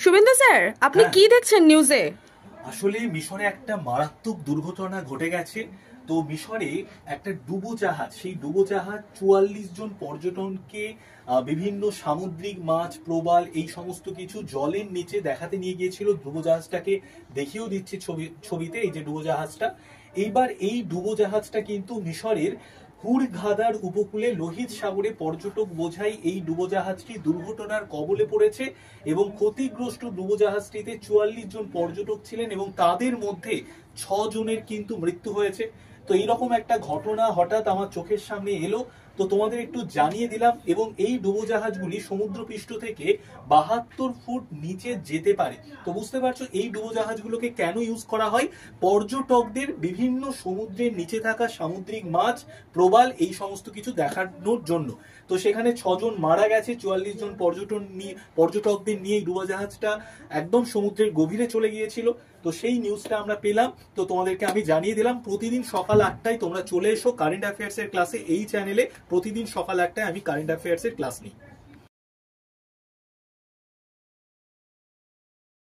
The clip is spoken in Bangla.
শুভেন্দু স্যার, আপনি কি দেখছেন নিউজে? আসলে মিশরে একটা মারাত্মক দুর্ঘটনা ঘটে গেছে। তো মিশরে একটা ডুবোজাহাজ, সেই ডুবোজাহাজ ৪৪ জন পর্যটনকে বিভিন্ন সামুদ্রিক মাছ, প্রবাল এই সমস্ত কিছু জলের নিচে দেখাতে নিয়ে গিয়েছিল। ডুবোজাহাজটাকে দেখিয়েও দিচ্ছে ছবিতে, এই যে ডুবোজাহাজটা। এইবার এই ডুবোজাহাজটা কিন্তু মিশরের হুরঘাদার উপকূলে লোহিত সাগরে পর্যটক বোঝাই এই ডুবোজাহাজটি দুর্ঘটনার কবলে পড়েছে এবং ক্ষতিগ্রস্ত ডুবোজাহাজটিতে ৪৪ জন পর্যটক ছিলেন এবং তাদের মধ্যে ৬ জনের কিন্তু মৃত্যু হয়েছে। তো এইরকম একটা ঘটনা হঠাৎ আমার চোখের সামনে এলো, তো তোমাদের একটু জানিয়ে দিলাম। এবং এই ডুবোজাহাজগুলি সমুদ্রপৃষ্ঠ থেকে ৭২ ফুট নিচে যেতে পারে। তো বুঝতে পারছো এই ডুবোজাহাজগুলোকে কেন ইউজ করা হয়? পর্যটকদের বিভিন্ন সমুদ্রের নিচে থাকা সামুদ্রিক মাছ, প্রবাল এই সমস্ত কিছু দেখানোর জন্য। তো সেখানে ৬ জন মারা গেছে, ৪৪ জন পর্যটকদের নিয়ে এই ডুবোজাহাজটা একদম সমুদ্রের গভীরে চলে গিয়েছিল। তো সেই নিউজটা আমরা পেলাম, তো তোমাদেরকে আমি জানিয়ে দিলাম। প্রতিদিন সকাল ৮টায় তোমরা চলে এসো কারেন্ট অ্যাফেয়ার্স এর ক্লাসে। এই চ্যানেলে প্রতিদিন সকাল ৮টায় আমি কারেন্ট অ্যাফেয়ার্স এর ক্লাস নিই।